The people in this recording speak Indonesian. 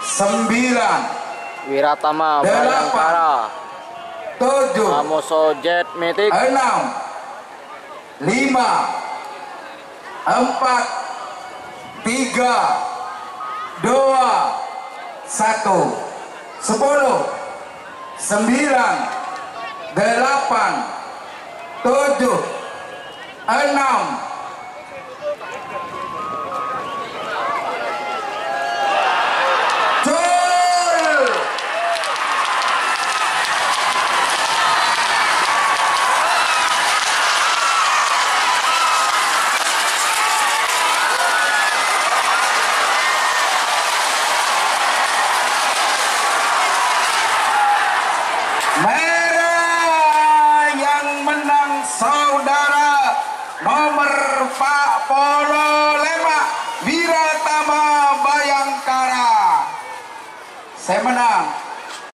9, Wiratama Bayangkara 7, Samoso Jet Metik 6, 5, 4, 3, 2, 1, 10, 9, 8, 7, 6, 5, 4, 3, 2, 1, merah yang menang saudara nomor Pak Polo Lema Wiratama Bayangkara. Saya menang.